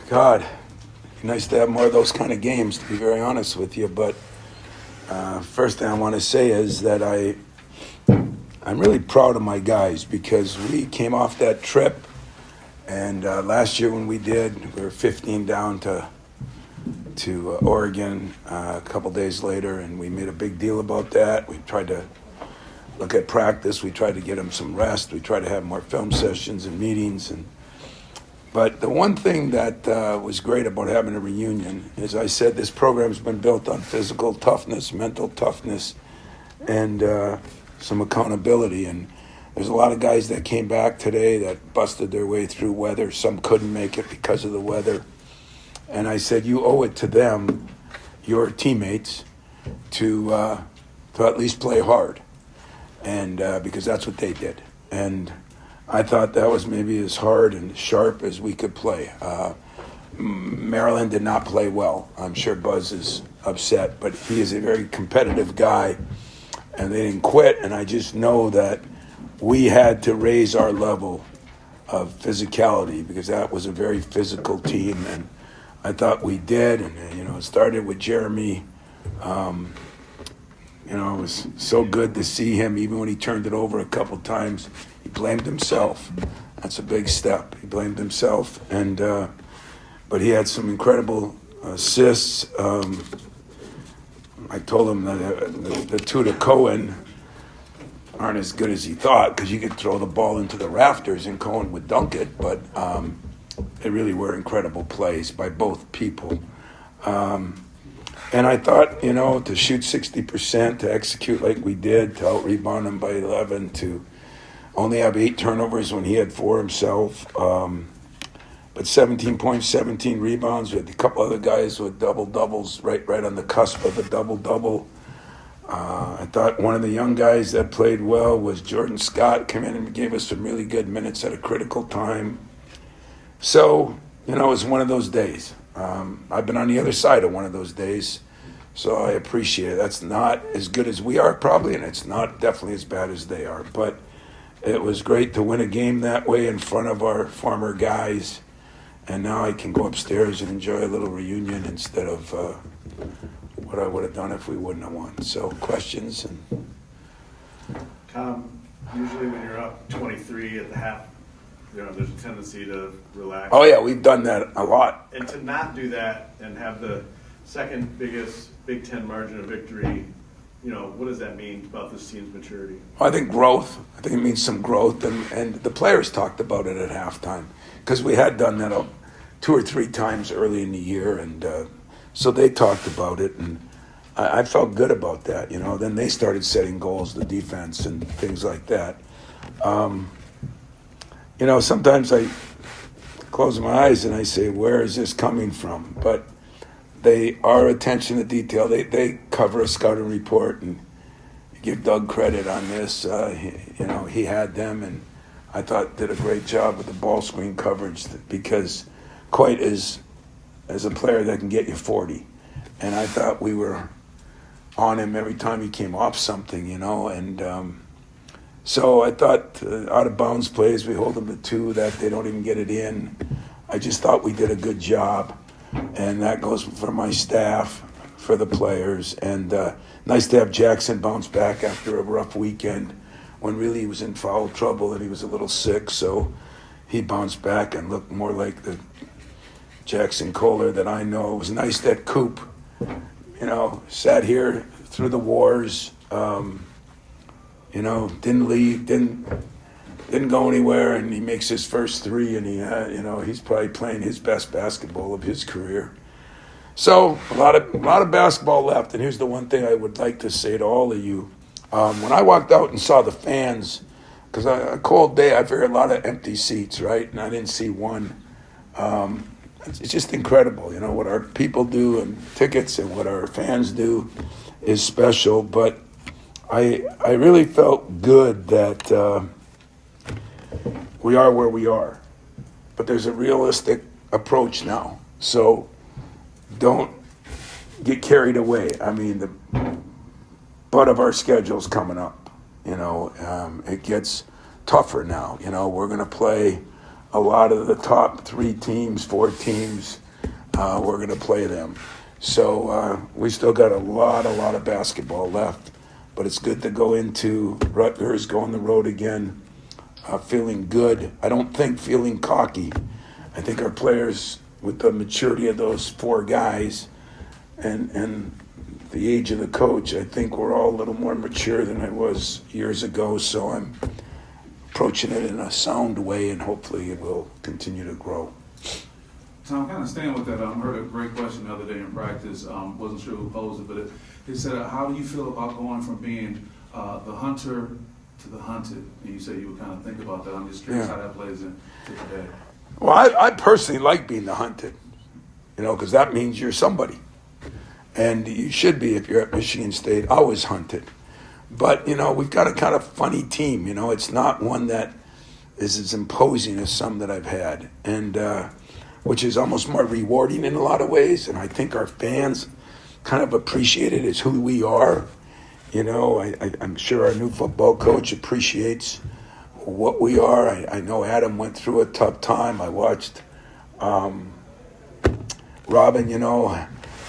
God, nice to have more of those kind of games, to be very honest with you. But first thing I want to say is that I'm really proud of my guys because we came off that trip, and last year when we did, we were 15 down to Oregon a couple days later, and we made a big deal about that. We tried to look at practice. We tried to get them some rest. We tried to have more film sessions and meetings. But the one thing that was great about having a reunion is, I said, this program's been built on physical toughness, mental toughness, and some accountability. And there's a lot of guys that came back today that busted their way through weather. Some couldn't make it because of the weather. And I said, you owe it to them, your teammates, to at least play hard, and because that's what they did. And I thought that was maybe as hard and sharp as we could play. Maryland did not play well. I'm sure Buzz is upset, but he is a very competitive guy, and they didn't quit. And I just know that we had to raise our level of physicality because that was a very physical team, and I thought we did. And it started with Jeremy. It was so good to see him, even when he turned it over a couple times. He blamed himself. That's a big step. He blamed himself, and but he had some incredible assists. I told him that the two to Cohen aren't as good as he thought, because you could throw the ball into the rafters and Cohen would dunk it, but they really were incredible plays by both people. And I thought, to shoot 60%, to execute like we did, to out-rebound him by 11, to only have 8 turnovers when he had 4 himself. But 17 points, 17 rebounds, with a couple other guys with double-doubles right on the cusp of a double-double. I thought one of the young guys that played well was Jordan Scott, came in and gave us some really good minutes at a critical time. So, it was one of those days. I've been on the other side of one of those days, so I appreciate it. That's not as good as we are probably, and it's not definitely as bad as they are. But it was great to win a game that way in front of our former guys, and now I can go upstairs and enjoy a little reunion instead of what I would have done if we wouldn't have won. So questions? Tom, usually when you're up 23 at the half, there's a tendency to relax. Oh, yeah, we've done that a lot. And to not do that and have the second biggest Big Ten margin of victory, what does that mean about this team's maturity? I think growth. I think it means some growth, and the players talked about it at halftime, because we had done that 2 or 3 times early in the year, and so they talked about it, and I felt good about that. Then they started setting goals, the defense, and things like that. Sometimes I close my eyes and I say, where is this coming from? But they are attention to detail. They cover a scouting report, and give Doug credit on this. He had them, and I thought did a great job with the ball screen coverage, because Coit is a player that can get you 40. And I thought we were on him every time he came off something, and so I thought out of bounds plays, we hold them to 2, that they don't even get it in. I just thought we did a good job, and that goes for my staff, for the players. And nice to have Jackson bounce back after a rough weekend when really he was in foul trouble and he was a little sick. So he bounced back and looked more like the Jackson Kohler that I know. It was nice that Coop, sat here through the wars, didn't leave, didn't go anywhere, and he makes his first 3, and he's probably playing his best basketball of his career. So a lot of basketball left, and here's the one thing I would like to say to all of you. When I walked out and saw the fans, because a cold day, I figured a lot of empty seats, right? And I didn't see one. It's just incredible, what our people do and tickets and what our fans do is special. But I really felt good that we are where we are. But there's a realistic approach now. So don't get carried away. I mean, the butt of our schedule's coming up. It gets tougher now. We're going to play a lot of the top 3 teams, 4 teams, we're going to play them. So we still got a lot of basketball left. But it's good to go into Rutgers, go on the road again, feeling good. I don't think feeling cocky. I think our players, with the maturity of those 4 guys and the age of the coach, I think we're all a little more mature than I was years ago. So I'm approaching it in a sound way, and hopefully it will continue to grow. Tom, kind of staying with that, I heard a great question the other day in practice. Wasn't sure who posed it, but it said, how do you feel about going from being the hunter to the hunted? And you said you would kind of think about that. I'm just curious how that plays into today. Well, I personally like being the hunted, because that means you're somebody. And you should be, if you're at Michigan State, always hunted. But, we've got a kind of funny team. It's not one that is as imposing as some that I've had. And which is almost more rewarding in a lot of ways. And I think our fans kind of appreciate it as who we are. I'm sure our new football coach appreciates what we are. I know Adam went through a tough time. I watched Robin,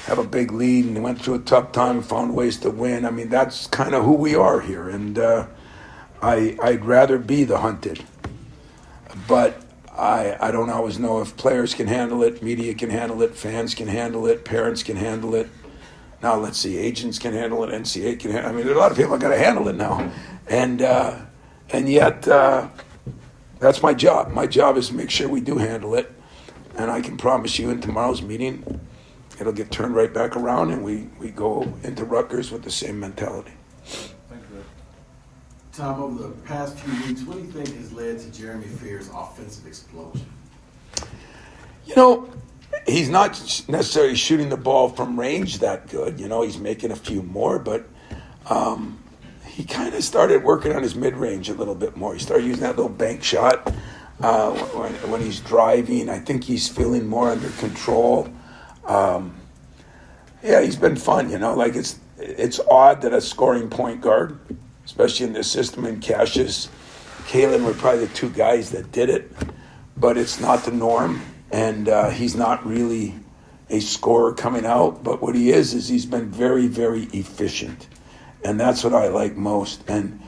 have a big lead and went through a tough time, found ways to win. I mean, that's kind of who we are here. And I'd rather be the hunted. But I don't always know if players can handle it, media can handle it, fans can handle it, parents can handle it. Now, let's see, agents can handle it, NCAA can handle it. I mean, there are a lot of people that got to handle it now. And yet, that's my job. My job is to make sure we do handle it. And I can promise you in tomorrow's meeting, it'll get turned right back around and we go into Rutgers with the same mentality. Tom, over the past few weeks, what do you think has led to Jeremy Fear's offensive explosion? He's not necessarily shooting the ball from range that good. He's making a few more, but he kind of started working on his mid-range a little bit more. He started using that little bank shot when he's driving. I think he's feeling more under control. He's been fun, it's odd that a scoring point guard, especially in this system, and Cassius, Kalen were probably the 2 guys that did it, but it's not the norm, and he's not really a scorer coming out, but what he is he's been very, very efficient, and that's what I like most. And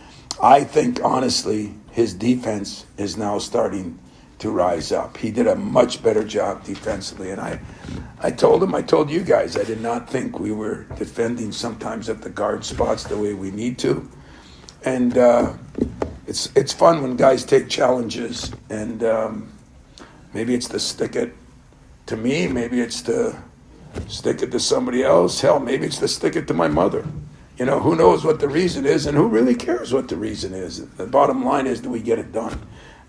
I think, honestly, his defense is now starting to rise up. He did a much better job defensively, and I told you guys, I did not think we were defending sometimes at the guard spots the way we need to. And it's fun when guys take challenges, and maybe it's to stick it to me, maybe it's to stick it to somebody else. Hell, maybe it's to stick it to my mother. Who knows what the reason is, and who really cares what the reason is? The bottom line is, do we get it done?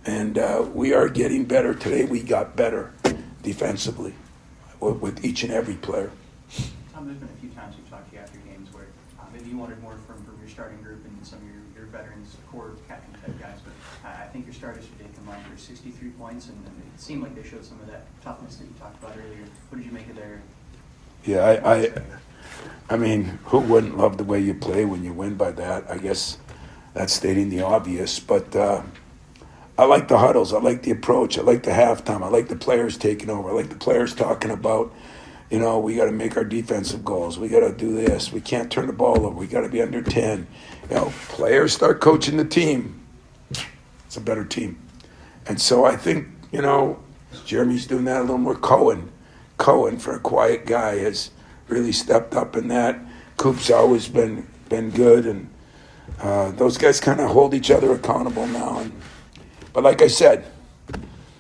And we are getting better. Today we got better defensively with each and every player. Tom, there's been a few times we've talked to you after games where maybe you wanted more from your starting group and some of your veterans, core captain type guys, but I think your starters today combined for 63 points, and it seemed like they showed some of that toughness that you talked about earlier. What did you make of their? Yeah, I mean, who wouldn't love the way you play when you win by that? I guess that's stating the obvious, but I like the huddles. I like the approach. I like the halftime. I like the players taking over. I like the players talking about, we got to make our defensive goals. We got to do this. We can't turn the ball over. We got to be under 10. Players start coaching the team. It's a better team. And so I think, Jeremy's doing that a little more. Cohen, for a quiet guy, has really stepped up in that. Coop's always been good. And those guys kind of hold each other accountable now. But like I said,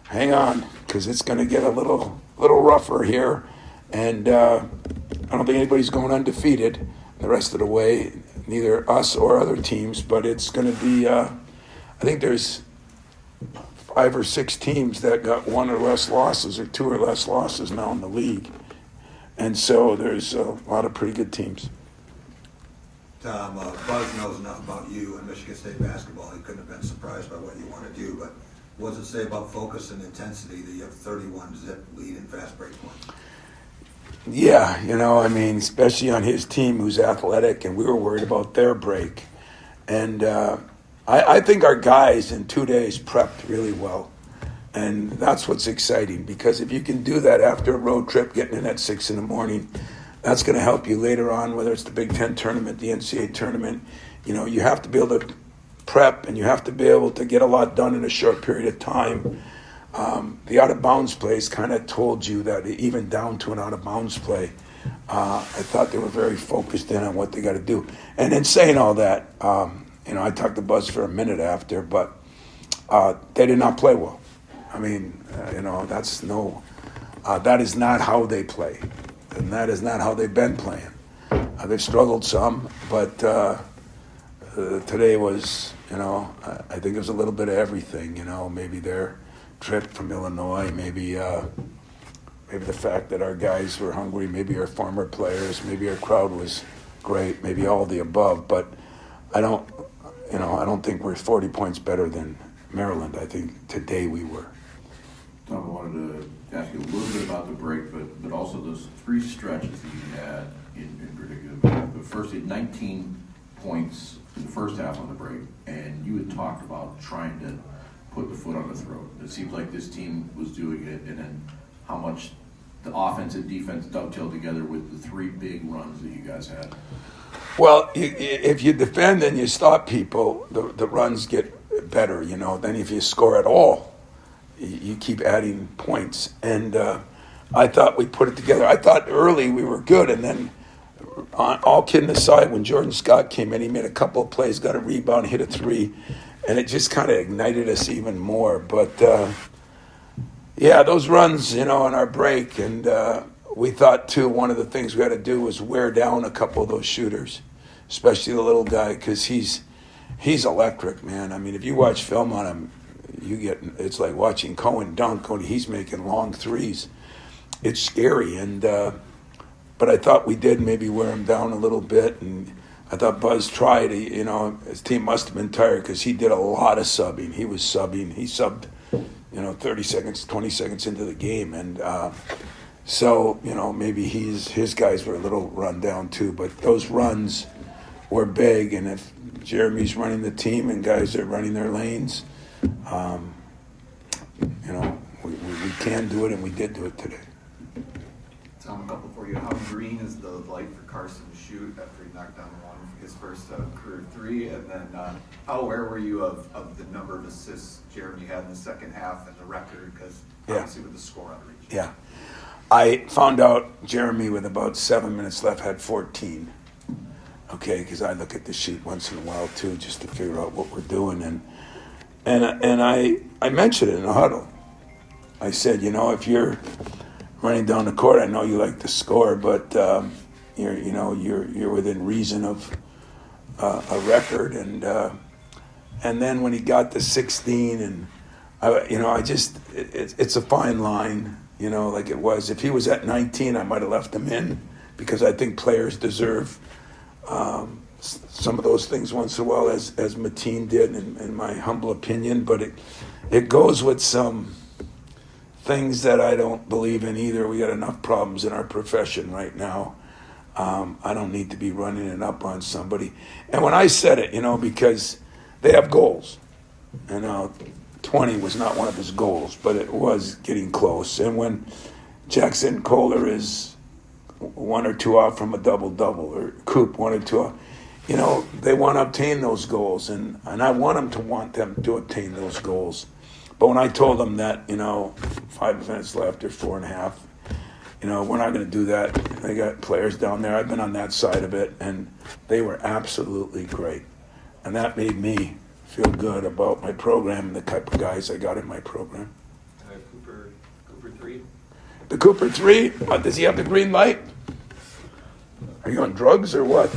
hang on, because it's going to get a little rougher here. And I don't think anybody's going undefeated the rest of the way, neither us or other teams. But it's going to be, I think there's 5 or 6 teams that got 1 or less losses or 2 or less losses now in the league. And so there's a lot of pretty good teams. Tom, Buzz knows enough about you and Michigan State basketball. He couldn't have been surprised by what you want to do, but what does it say about focus and intensity that you have 31-zip lead in fast break points? Yeah, especially on his team who's athletic, and we were worried about their break. And I think our guys in 2 days prepped really well. And that's what's exciting, because if you can do that after a road trip, getting in at 6 in the morning, that's going to help you later on, whether it's the Big Ten tournament, the NCAA tournament. You know, you have to be able to prep, and you have to be able to get a lot done in a short period of time. The out-of-bounds plays kind of told you that, even down to an out-of-bounds play. I thought they were very focused in on what they got to do. And in saying all that, you know, I talked to Buzz for a minute after, but they did not play well. I mean, you know, that is not how they play, and that is not how they've been playing. They've struggled some, but today was, you know, I think it was a little bit of everything. You know, maybe their trip from Illinois, maybe the fact that our guys were hungry, maybe our former players, maybe our crowd was great, maybe all the above. But I don't think we're 40 points better than Maryland. I think today we were. Tom, I wanted to ask you a little bit about the break, but also those three stretches that you had in particular. But first, you had 19 points in the first half on the break, and you had talked about trying to put the foot on the throat. It seems like this team was doing it, and then how much the offense and defense dovetailed together with the three big runs that you guys had. Well, if you defend and you stop people, the runs get better, you know. Then if you score at all, you keep adding points. And I thought we put it together. I thought early we were good, and then all kidding aside, when Jordan Scott came in, he made a couple of plays, got a rebound, hit a three, and it just kind of ignited us even more. But, yeah, those runs, you know, on our break, and we thought, too, one of the things we had to do was wear down a couple of those shooters, especially the little guy, because he's electric, man. I mean, if you watch film on him, it's like watching Cohen dunk, only he's making long threes. It's scary, and but I thought we did maybe wear him down a little bit, and I thought Buzz tried. You know, his team must have been tired because he did a lot of subbing. He was subbing. He subbed, you know, 30 seconds, 20 seconds into the game, and so, you know, maybe his guys were a little run down too. But those runs were big, and if Jeremy's running the team and guys are running their lanes, you know, we can do it, and we did do it today. Tom, a couple for you. How green is the light for Carson to shoot after he knocked down his first career three? And then how aware were you of the number of assists Jeremy had in the second half and the record? Because obviously with the score out of reach. Yeah. I found out Jeremy, with about 7 minutes left, had 14. Okay, because I look at the sheet once in a while too, just to figure out what we're doing. And I mentioned it in the huddle. I said, you know, if you're running down the court, I know you like to score, but you're within reason of a record. And then when he got to 16, and it's a fine line, you know, like it was. If he was at 19, I might have left him in, because I think players deserve some of those things once in a while, as Mateen did, in my humble opinion. But it goes with some things that I don't believe in either. We got enough problems in our profession right now. I don't need to be running it up on somebody. And when I said it, you know, because they have goals. And 20 was not one of his goals, but it was getting close. And when Jackson Kohler is 1 or 2 out from a double-double, or Coop 1 or 2 out, you know, they want to obtain those goals. And I want them to obtain those goals. But when I told them that, you know, 5 minutes left or 4.5, you know, we're not going to do that. They got players down there. I've been on that side of it, and they were absolutely great. And that made me feel good about my program and the type of guys I got in my program. Cooper 3. The Cooper 3? Does he have the green light? Are you on drugs or what?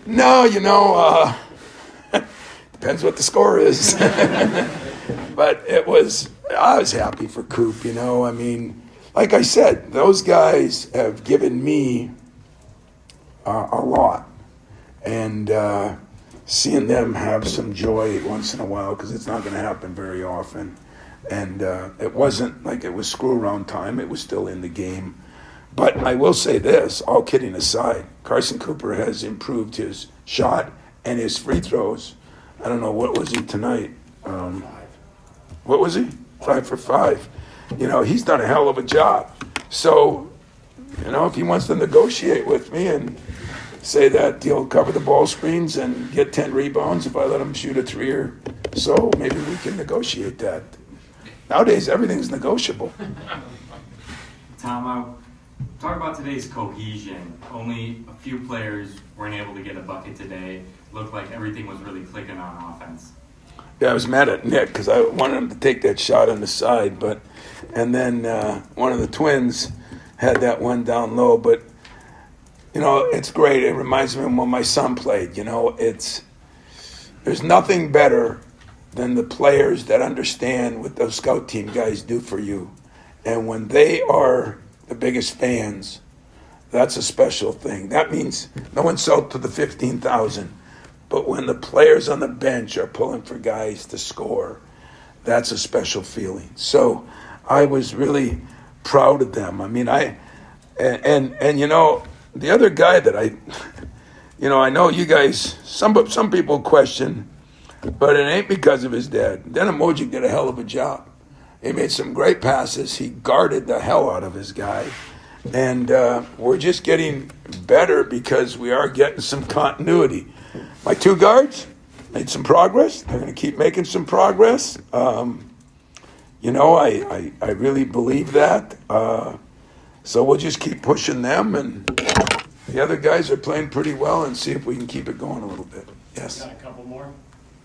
No, you know, depends what the score is. But I was happy for Coop, you know. I mean, like I said, those guys have given me a lot. And seeing them have some joy once in a while, because it's not going to happen very often. And it wasn't like it was screw-around time. It was still in the game. But I will say this, all kidding aside, Carson Cooper has improved his shot and his free throws. I don't know, what was he tonight? What was he? 5 for 5. You know, he's done a hell of a job. So, you know, if he wants to negotiate with me and say that he'll cover the ball screens and get 10 rebounds if I let him shoot a 3 or so, maybe we can negotiate that. Nowadays, everything's negotiable. Tom, talk about today's cohesion. Only a few players weren't able to get a bucket today. Looked like everything was really clicking on offense. Yeah, I was mad at Nick because I wanted him to take that shot on the side, and then one of the twins had that one down low. But you know, it's great. It reminds me of when my son played. You know, there's nothing better than the players that understand what those scout team guys do for you, and when they are the biggest fans, that's a special thing. That means no insult to the 15,000. But when the players on the bench are pulling for guys to score, that's a special feeling. So I was really proud of them. I mean, and you know, the other guy that I know you guys, some people question, but it ain't because of his dad. Dan Emoji did a hell of a job. He made some great passes. He guarded the hell out of his guy. And we're just getting better because we are getting some continuity. My 2 guards made some progress. They're going to keep making some progress. You know, I really believe that. So we'll just keep pushing them, and the other guys are playing pretty well, and see if we can keep it going a little bit. Yes. Got a couple more.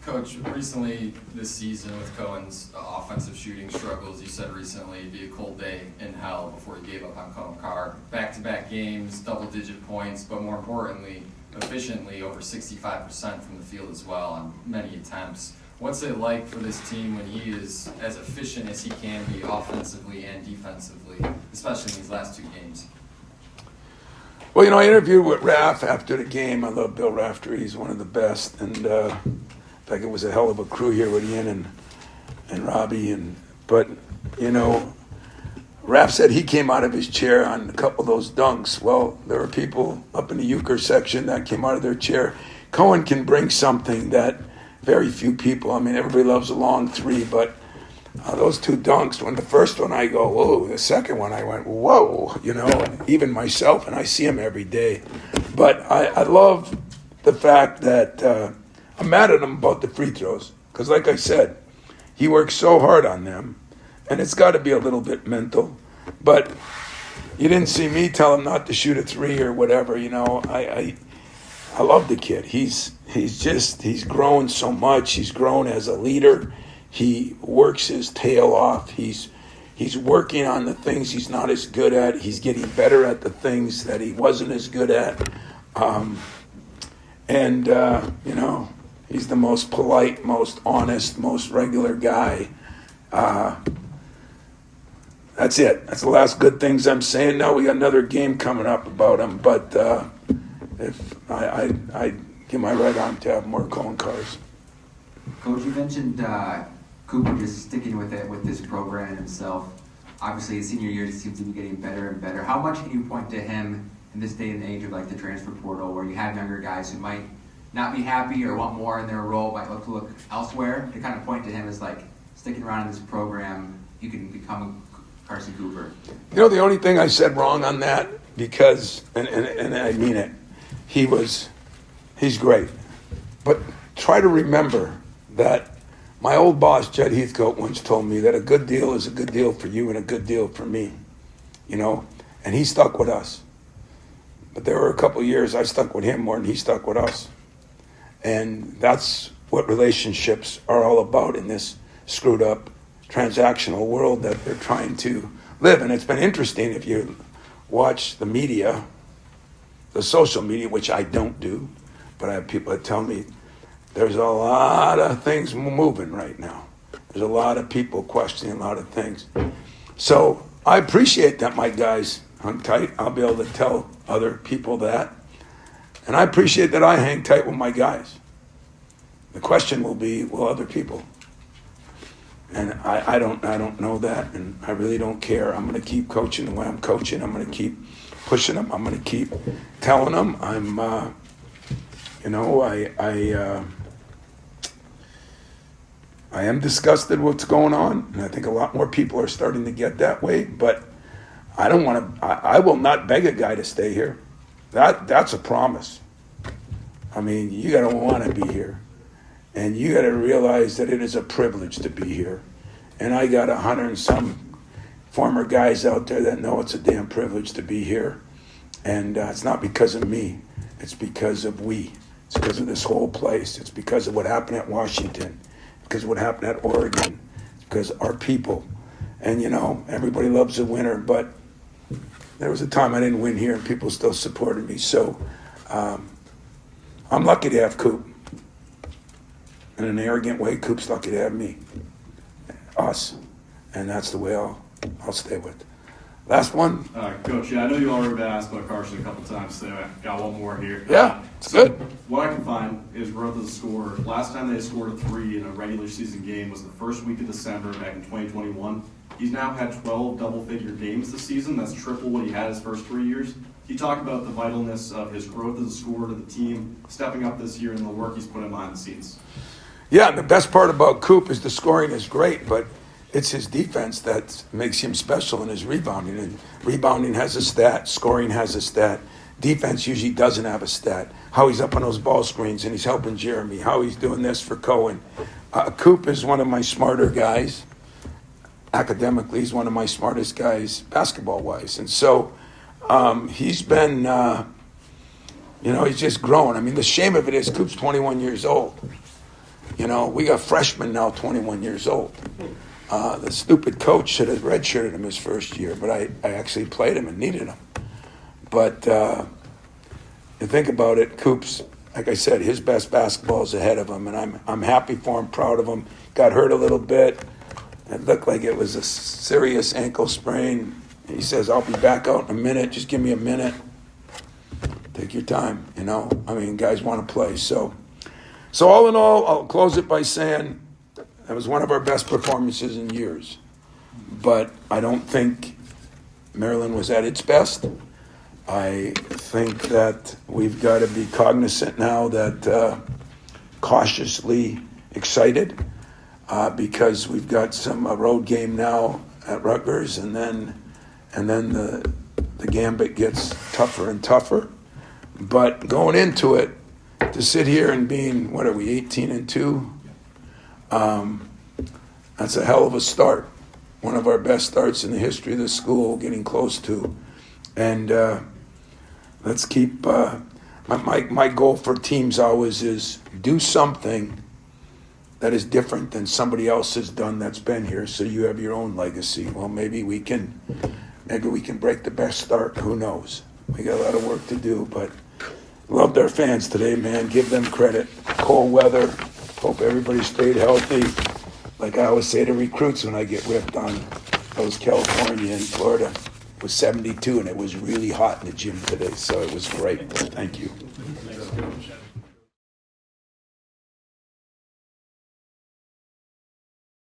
Coach, recently this season with Cohen's offensive shooting struggles, you said recently it'd be a cold day in hell before he gave up on Cohen Carr. Back-to-back games, double-digit points, but more importantly, efficiently over 65% from the field as well on many attempts. What's it like for this team when he is as efficient as he can be offensively and defensively, especially in these last 2 games? Well, you know, I interviewed with Raph after the game. I love Bill Raftery. He's one of the best. And in fact, it was a hell of a crew here with Ian and Robbie. But, you know, Raph said he came out of his chair on a couple of those dunks. Well, there were people up in the Euchre section that came out of their chair. Cohen can bring something that very few people, I mean, everybody loves a long 3, but those 2 dunks, when the first one I go, whoa, the second one I went, whoa, you know, even myself, and I see him every day. But I love the fact that I'm mad at him about the free throws, because like I said, he works so hard on them, and it's got to be a little bit mental. But you didn't see me tell him not to shoot a 3 or whatever, you know. I love the kid. He's grown so much. He's grown as a leader. He works his tail off. He's working on the things he's not as good at. He's getting better at the things that he wasn't as good at. You know, he's the most polite, most honest, most regular guy. That's it. That's the last good things I'm saying. Now we got another game coming up about him, but if I give my right arm to have more Cohen cars. Coach, you mentioned Cooper just sticking with it with this program himself. Obviously, his senior year seems to be getting better and better. How much can you point to him in this day and age of like the transfer portal, where you have younger guys who might not be happy or want more in their role, might look elsewhere, to kind of point to him as like sticking around in this program, you can become Carson Cooper? You know, the only thing I said wrong on that, because, and I mean it, he's great. But try to remember that my old boss, Jed Heathcote, once told me that a good deal is a good deal for you and a good deal for me, you know, and he stuck with us. But there were a couple of years I stuck with him more than he stuck with us. And that's what relationships are all about in this screwed up transactional world that they're trying to live. And it's been interesting if you watch the media, the social media, which I don't do, but I have people that tell me there's a lot of things moving right now. There's a lot of people questioning a lot of things. So I appreciate that my guys hung tight. I'll be able to tell other people that. And I appreciate that I hang tight with my guys. The question will be, will other people? And I don't know that, and I really don't care. I'm going to keep coaching the way I'm coaching. I'm going to keep pushing them. I'm going to keep telling them. I I am disgusted with what's going on, and I think a lot more people are starting to get that way, but I don't want to, I will not beg a guy to stay here. That's a promise. I mean, you got to want to be here. And you got to realize that it is a privilege to be here. And I got 100 and some former guys out there that know it's a damn privilege to be here. And it's not because of me. It's because of we. It's because of this whole place. It's because of what happened at Washington. Because of what happened at Oregon. It's because our people. And, you know, everybody loves a winner, but there was a time I didn't win here and people still supported me. So I'm lucky to have Coop. In an arrogant way, Coop's lucky to have me. Us. And that's the way I'll stay with. Last one. Coach, I know you already been asked about Carson a couple times, so I got one more here. Yeah, it's good. What I can find is growth as a scorer. Last time they scored a 3 in a regular season game was the first week of December back in 2021. He's now had 12 double-figure games this season. That's triple what he had his first 3 years. Can you talk about the vitalness of his growth as a scorer to the team, stepping up this year and the work he's put in behind the scenes? Yeah, and the best part about Coop is the scoring is great, but it's his defense that makes him special in his rebounding. And rebounding has a stat, scoring has a stat. Defense usually doesn't have a stat. How he's up on those ball screens and he's helping Jeremy, how he's doing this for Cohen. Coop is one of my smarter guys. Academically, he's one of my smartest guys basketball-wise. And so he's been, he's just growing. I mean, the shame of it is Coop's 21 years old. You know, we got freshmen now 21 years old. The stupid coach should have redshirted him his first year, but I actually played him and needed him. But you think about it, Coop's, like I said, his best basketball is ahead of him, and I'm happy for him, proud of him. Got hurt a little bit. It looked like it was a serious ankle sprain. He says, I'll be back out in a minute. Just give me a minute. Take your time, you know. I mean, guys want to play. So all in all, I'll close it by saying that was one of our best performances in years. But I don't think Maryland was at its best. I think that we've got to be cognizant now that cautiously excited because we've got some road game now at Rutgers, and then the gambit gets tougher and tougher. But going into it, to sit here and being, 18-2? That's a hell of a start. One of our best starts in the history of the school, getting close to. And let's keep, my goal for teams always is do something that is different than somebody else has done that's been here, so you have your own legacy. Well, maybe we can break the best start. Who knows? We got a lot of work to do, but loved our fans today, man. Give them credit. Cold weather. Hope everybody stayed healthy. Like I always say to recruits when I get ripped on, I was California and Florida. It was 72 and it was really hot in the gym today, so it was great. Thank you. Thanks, Coach.